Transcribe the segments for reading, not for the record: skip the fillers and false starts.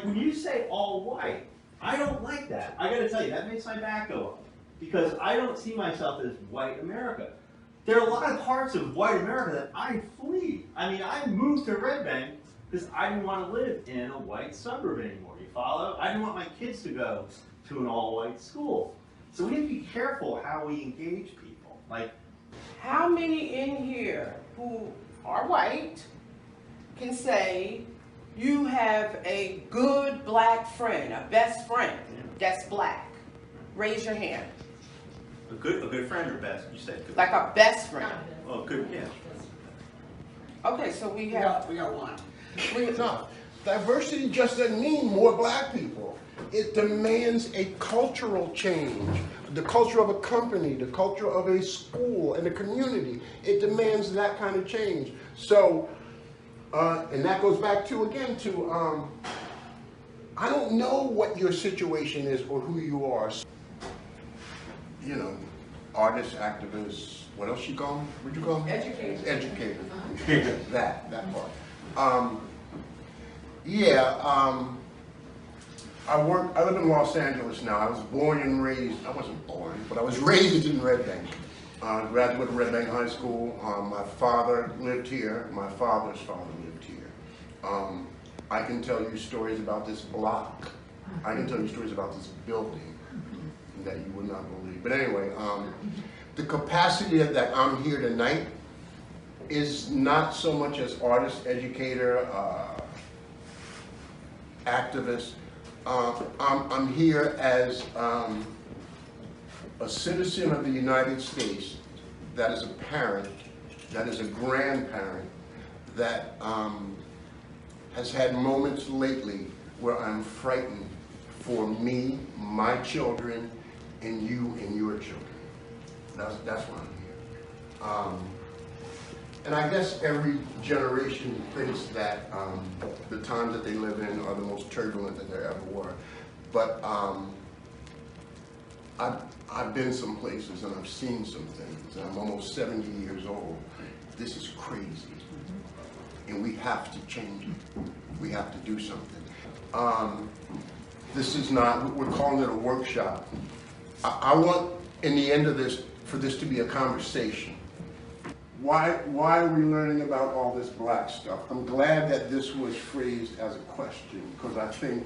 like when you say all white, I don't like that. I gotta tell you, that makes my back go up. Because I don't see myself as white America. There are a lot of parts of white America that I flee. I mean, I moved to Red Bank because I didn't want to live in a white suburb anymore. You follow? I didn't want my kids to go to an all-white school. So we have to be careful how we engage people. Like, how many in here who are white can say you have a good black friend, a best friend that's black? Raise your hand. A good friend or best? You said good. Like a best friend. Oh, good, yeah. Okay, so we got one. No, diversity just doesn't mean more black people. It demands a cultural change. The culture of a company, the culture of a school and a community. It demands that kind of change. So, and that goes back to, again, to, I don't know what your situation is or who you are. You know, artists, activists, what else you call them? What'd you call them? Educators. Educators. that part. I live in Los Angeles now. I was born and raised, I wasn't born, but I was raised in Red Bank. Graduate of Red Bank High School. My father lived here. My father's father lived here. I can tell you stories about this block. I can tell you stories about this building that you would not believe. But anyway, the capacity that I'm here tonight is not so much as artist, educator, activist. I'm here as a citizen of the United States that is a parent, that is a grandparent, that has had moments lately where I'm frightened for me, my children, and you and your children. That's why I'm here. And I guess every generation thinks that the times that they live in are the most turbulent that there ever were. But I've been some places and I've seen some things. And I'm almost 70 years old. This is crazy. And we have to change it. We have to do something. This is not, we're calling it a workshop. I want, in the end of this, for this to be a conversation. Why are we learning about all this black stuff? I'm glad that this was phrased as a question, because I think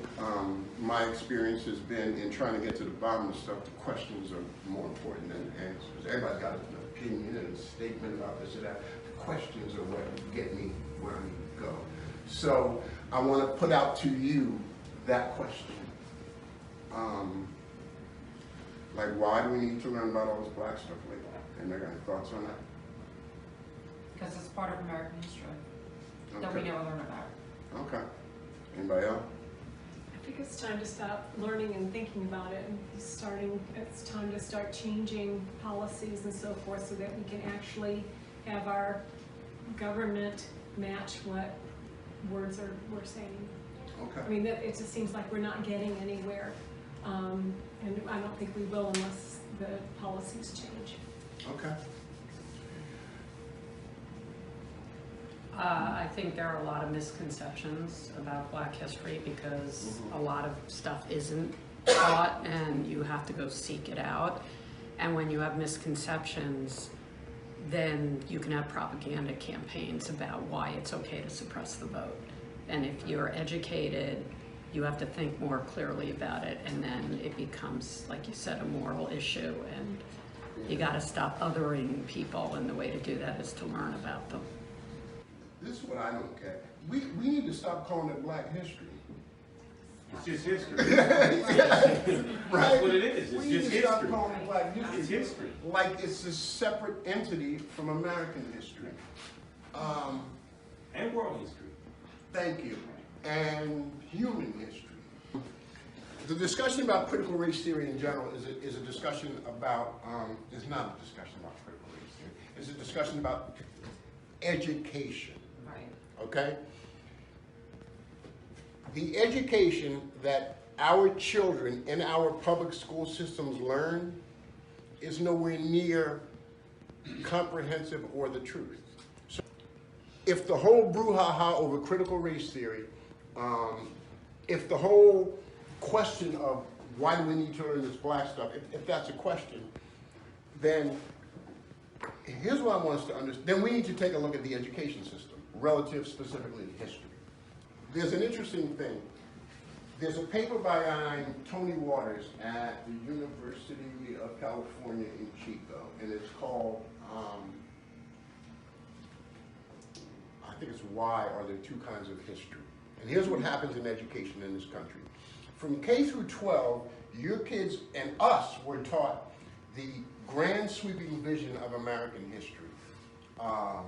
my experience has been in trying to get to the bottom of stuff, the questions are more important than the answers. Everybody's got an opinion and a statement about this or that. The questions are what get me where I need to go. So I want to put out to you that question. Like, why do we need to learn about all this black stuff lately? Anybody got any thoughts on that? Because it's part of American history that Okay. we never learn about. Okay. Anybody else? I think it's time to stop learning and thinking about it, and it's time to start changing policies and so forth so that we can actually have our government match what words we're saying. Okay. I mean, it just seems like we're not getting anywhere, and I don't think we will unless the policies change. Okay. I think there are a lot of misconceptions about Black history because a lot of stuff isn't taught and you have to go seek it out. And when you have misconceptions, then you can have propaganda campaigns about why it's okay to suppress the vote. And if you're educated, you have to think more clearly about it, and then it becomes, like you said, a moral issue, and you got to stop othering people, and the way to do that is to learn about them. This is what I don't get. We need to stop calling it Black history. It's just history. Right? That's what it is. It's we just need to stop history. calling it Black history. It's history. Like it's a separate entity from American history. And world history. Thank you. And human history. The discussion about critical race theory in general is a discussion about, it's not a discussion about critical race theory. It's a discussion about education. Right. Okay? The education that our children in our public school systems learn is nowhere near comprehensive or the truth. So if the whole brouhaha over critical race theory if the whole question of why do we need to learn this black stuff, if that's a question, then here's what I want us to understand. Then we need to take a look at the education system, relative specifically to history. There's an interesting thing. There's a paper by Tony Waters at the University of California in Chico, and it's called, I think it's Why Are There Two Kinds of History? And here's what happens in education in this country. From K through 12, your kids and us were taught the grand sweeping vision of American history. Our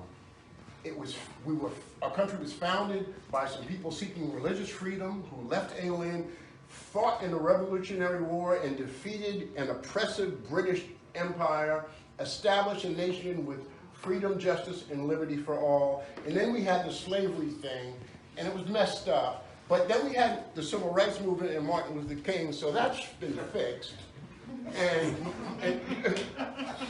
country was founded by some people seeking religious freedom who left England, fought in the Revolutionary War and defeated an oppressive British Empire, established a nation with freedom, justice, and liberty for all. And then we had the slavery thing, and it was messed up. But then we had the Civil Rights Movement and Martin Luther King, so that's been fixed. And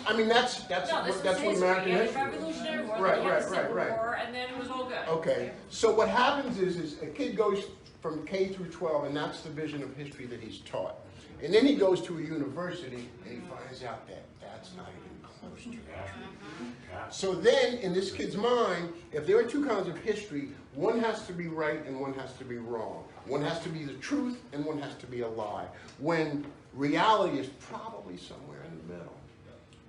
I mean, that's what American history is. Revolutionary War, Right. And then it was all good. Okay, so what happens is a kid goes from K through 12, and that's the vision of history that he's taught. And then he goes to a university, and he finds out that that's not even close to history. So then, in this kid's mind, if there are two kinds of history, one has to be right and one has to be wrong. One has to be the truth and one has to be a lie. When reality is probably somewhere in the middle.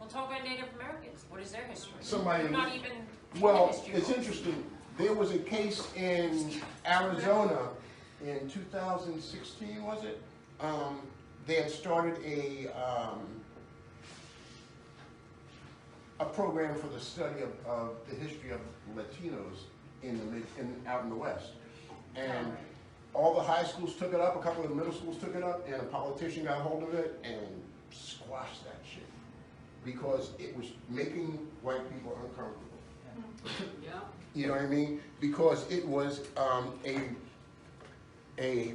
Well, talk about Native Americans. What is their history? Somebody, not even well, history. it's interesting. There was a case in Arizona in 2016, was it? They had started a program for the study of the history of Latinos out in the West. And all the high schools took it up, a couple of the middle schools took it up, and a politician got hold of it and squashed that shit because it was making white people uncomfortable. Yeah. You know what I mean? Because it was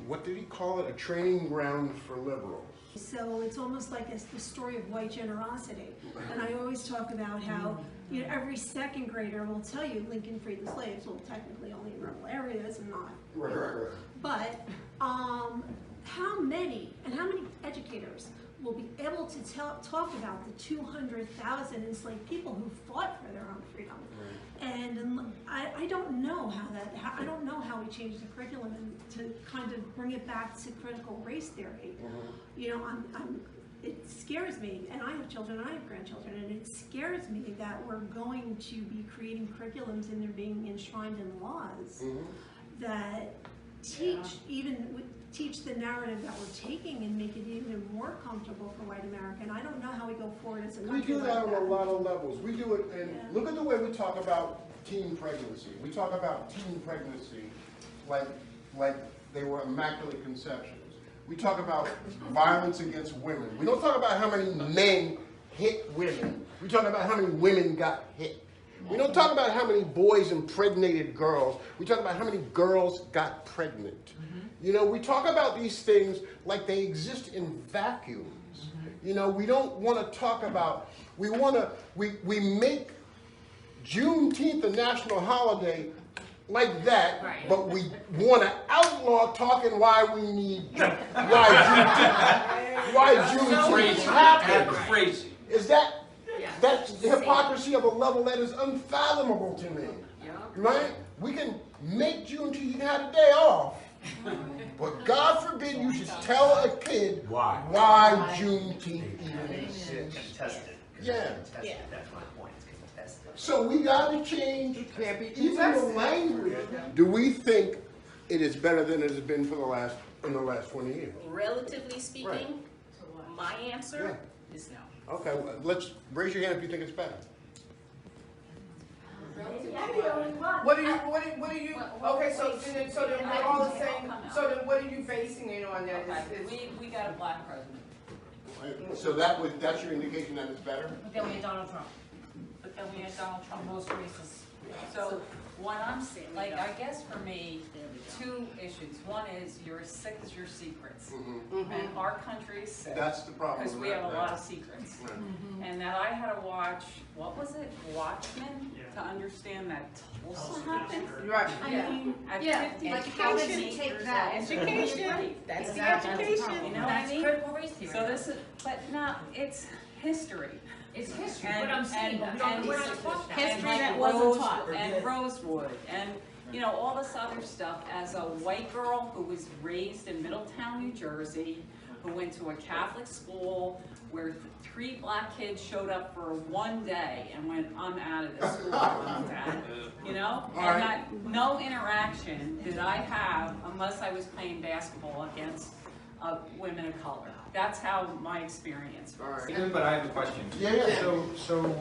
what did he call it? A training ground for liberals. So it's almost like it's the story of white generosity. And I always talk about how every second grader will tell you Lincoln freed the slaves. Well, technically only in rural areas and not. Right. But how many educators will be able to talk about the 200,000 enslaved people who fought for their own freedom? And I don't know I don't know how we change the curriculum to kind of bring it back to critical race theory. It scares me, and I have children, and I have grandchildren, and it scares me that we're going to be creating curriculums and they're being enshrined in laws that teach the narrative that we're taking and make it even more comfortable for white America. And I don't know how we go forward as a country. We do that on a lot of levels. We do it, and look at the way we talk about teen pregnancy. We talk about teen pregnancy like they were immaculate conceptions. We talk about violence against women. We don't talk about how many men hit women. We talk about how many women got hit. We don't talk about how many boys impregnated girls. We talk about how many girls got pregnant. We talk about these things like they exist in vacuums. We don't want to talk about, we make Juneteenth a national holiday like that, right. But we want to outlaw talking why we need, why Juneteenth happens. Crazy. Is that's the hypocrisy of a level that is unfathomable to me. Right? We can make Juneteenth, you can have a day off. But God forbid you should tell a kid why Juneteenth even exists. Contested. Yeah. That's my point. It's contested. So we got to change even the language. Do we think it is better than it has been for in the last 20 years? Relatively speaking, my answer is no. Okay, well, let's raise your hand if you think it's better. What are you, okay, so then we're all the same, so then what are you basing it on that? We got a black president. So that's your indication that it's better? But then we had Donald Trump. Most racist. So what I'm seeing, like, I guess for me, two issues. One is you're as sick as your secrets. And our country is sick. That's the problem. Because we have a lot of secrets. And that I had to watch, what was it, Watchmen, to understand that Tulsa happened. Right. Yeah. At 50, like, how how did you take that? Education. That's the education. You know what I mean? Critical race theory. So this is, but no, it's history. It's history, And- but I'm saying, but we're not talking about History that wasn't taught, and Rosewood, and, you know, all this other stuff. As a white girl who was raised in Middletown, New Jersey, who went to a Catholic school where 3 black kids showed up for one day and went, I'm out of this school, Dad. You know? And not, no interaction did I have unless I was playing basketball against women of color. That's how my experience was. But I have a question. Yeah. So,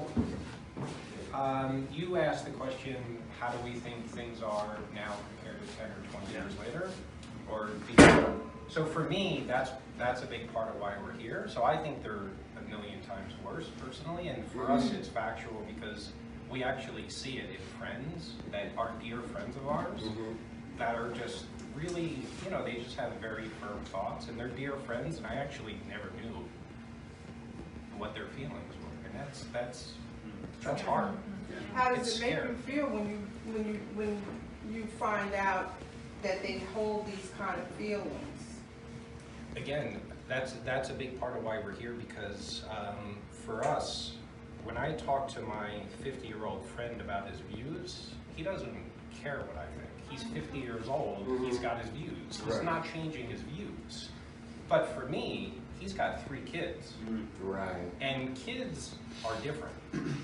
you asked the question, how do we think things are now compared to 10 or 20 years later? Or before? So for me, that's a big part of why we're here. So I think they're a million times worse, personally, and for us it's factual because we actually see it in friends that are dear friends of ours that are just really, you know, they just have very firm thoughts, and they're dear friends, and I actually never knew what their feelings were, and that's hard. How does It's it make scary. you feel when you find out that they hold these kind of feelings? Again, that's a big part of why we're here, because for us, when I talk to my 50-year-old friend about his views, he doesn't care what I think. He's 50 years old, he's got his views. He's not changing his views. But for me, he's got 3 kids. Right. And kids are different.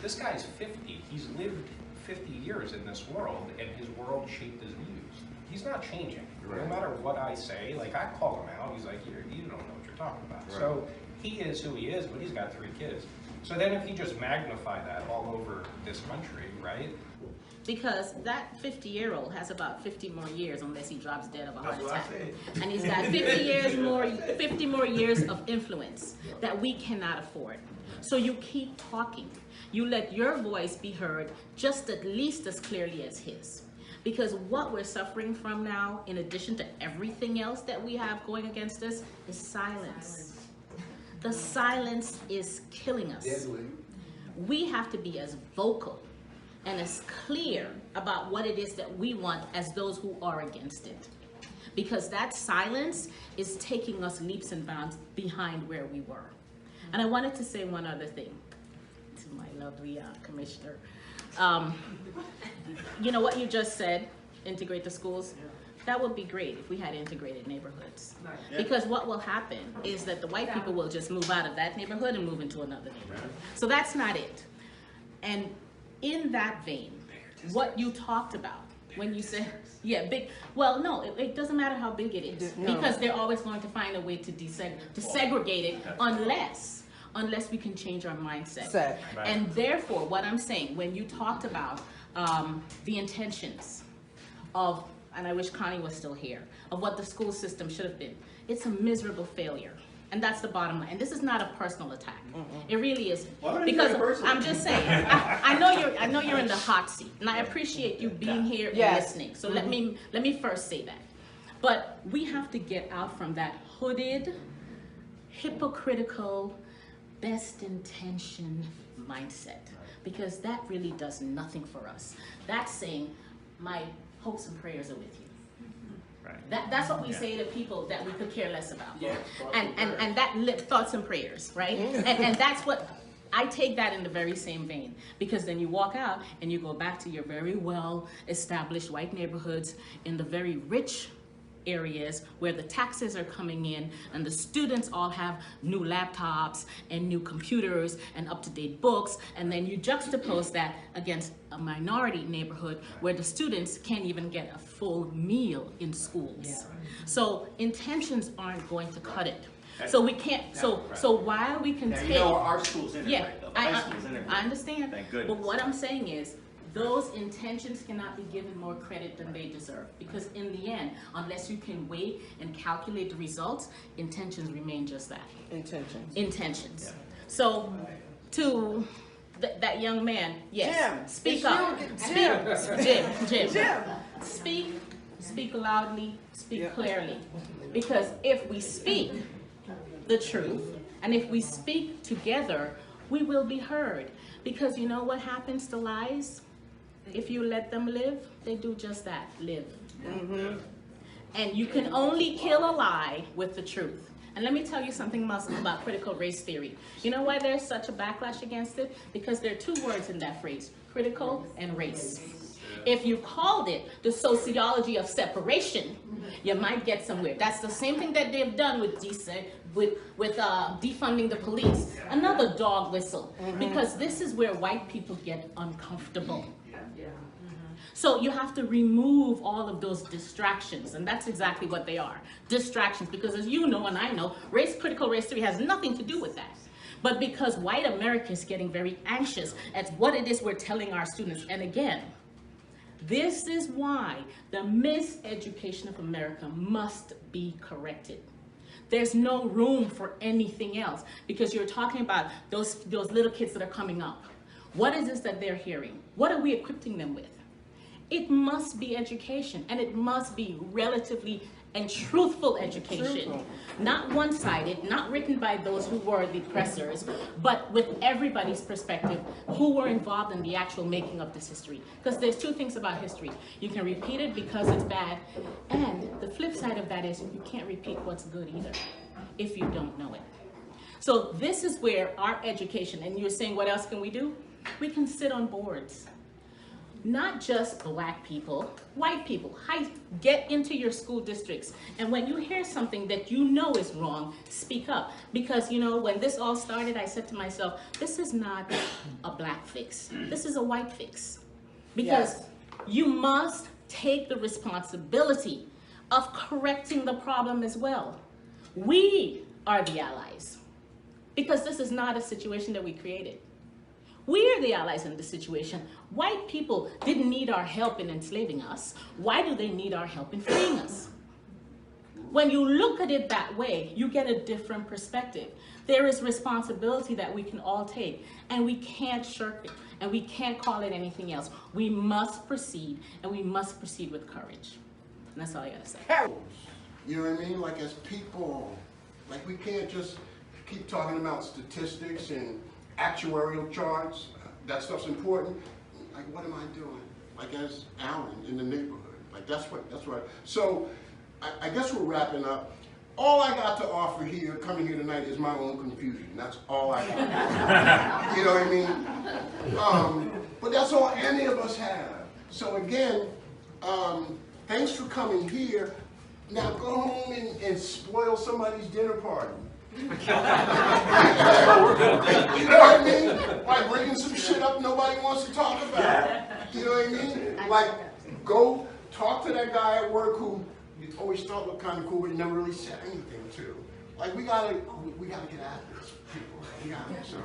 This guy's 50, he's lived 50 years in this world, and his world shaped his views. He's not changing. No matter what I say, like I call him out, he's like, you don't know what you're talking about. Right. So he is who he is, but he's got 3 kids. So then if you just magnify that all over this country, right? Because that 50-year-old has about 50 more years unless he drops dead of a heart attack. And he's got 50 more years of influence that we cannot afford. So you keep talking. You let your voice be heard just at least as clearly as his. Because what we're suffering from now, in addition to everything else that we have going against us, is silence. The silence is killing us. Deadly. We have to be as vocal and as clear about what it is that we want as those who are against it. Because that silence is taking us leaps and bounds behind where we were. And I wanted to say one other thing to my lovely commissioner. You know what you just said, integrate the schools? That would be great if we had integrated neighborhoods. Because what will happen is that the white people will just move out of that neighborhood and move into another neighborhood. So that's not it. And in that vein, what you talked about when you said, well, no, it doesn't matter how big it is, because they're always going to find a way to segregate it unless we can change our mindset. And therefore, what I'm saying, when you talked about the intentions of, and I wish Connie was still here, of what the school system should have been, it's a miserable failure. And that's the bottom line. And this is not a personal attack. It really isn't. Because I'm just saying, I know you're in the hot seat, and I appreciate you being here and listening. So let me first say that. But we have to get out from that hooded, hypocritical, best intention mindset, because that really does nothing for us. That's saying my hopes and prayers are with you. That's what we say to people that we could care less about. And that thoughts and prayers, right? And that's what, I take that in the very same vein, because then you walk out and you go back to your very well established white neighborhoods in the very rich areas where the taxes are coming in and the students all have new laptops and new computers and up-to-date books, and then you juxtapose that against a minority neighborhood where the students can't even get a full meal in schools. So intentions aren't going to cut it. So we can't, so while we can take... our school's integrated, though. High school's integrated. I understand. Thank goodness. But what I'm saying is, those intentions cannot be given more credit than they deserve, because in the end, unless you can weigh and calculate the results, intentions remain just that. Intentions. So to that young man, yes, Jim, speak it's up. you, Jim. Speak loudly, speak clearly. Because if we speak the truth, and if we speak together, we will be heard. Because you know what happens to lies? If you let them live, they do just that, live. And you can only kill a lie with the truth. And let me tell you something about critical race theory. You know why there's such a backlash against it? Because there are two words in that phrase, critical and race. If you called it the sociology of separation, you might get somewhere. That's the same thing that they've done with defunding the police. Another dog whistle. Because this is where white people get uncomfortable. So you have to remove all of those distractions, and that's exactly what they are, distractions, because as you know and I know, critical race theory has nothing to do with that. But because white America is getting very anxious at what it is we're telling our students, and again, this is why the miseducation of America must be corrected. There's no room for anything else, because you're talking about those little kids that are coming up. What is this that they're hearing? What are we equipping them with? It must be education, and it must be relatively and truthful education. Not one-sided, not written by those who were the oppressors, but with everybody's perspective, who were involved in the actual making of this history. Because there's two things about history. You can repeat it because it's bad, and the flip side of that is you can't repeat what's good either, if you don't know it. So this is where our education, and you're saying what else can we do? We can sit on boards. Not just black people, white people. Get into your school districts. And when you hear something that you know is wrong, speak up. Because, you know, when this all started, I said to myself, this is not a black fix. This is a white fix. Because you must take the responsibility of correcting the problem as well. We are the allies. Because this is not a situation that we created. We are the allies in this situation. White people didn't need our help in enslaving us. Why do they need our help in freeing us? When you look at it that way, you get a different perspective. There is responsibility that we can all take, and we can't shirk it, and we can't call it anything else. We must proceed, and we must proceed with courage. And that's all I gotta say. You know what I mean? Like, as people, like, we can't just keep talking about statistics and actuarial charts. That stuff's important. Like, what am I doing? Like, as Alan in the neighborhood. Like, that's what. So, I guess we're wrapping up. All I got to offer here, coming here tonight, is my own confusion. That's all I got. You know what I mean? But that's all any of us have. So again, thanks for coming here. Now go home and spoil somebody's dinner party. You know what I mean? Like, bringing some shit up nobody wants to talk about. You know what I mean? Like, go talk to that guy at work who you always thought looked kind of cool, but you never really said anything to. Like, we gotta get after this, people. We gotta, so.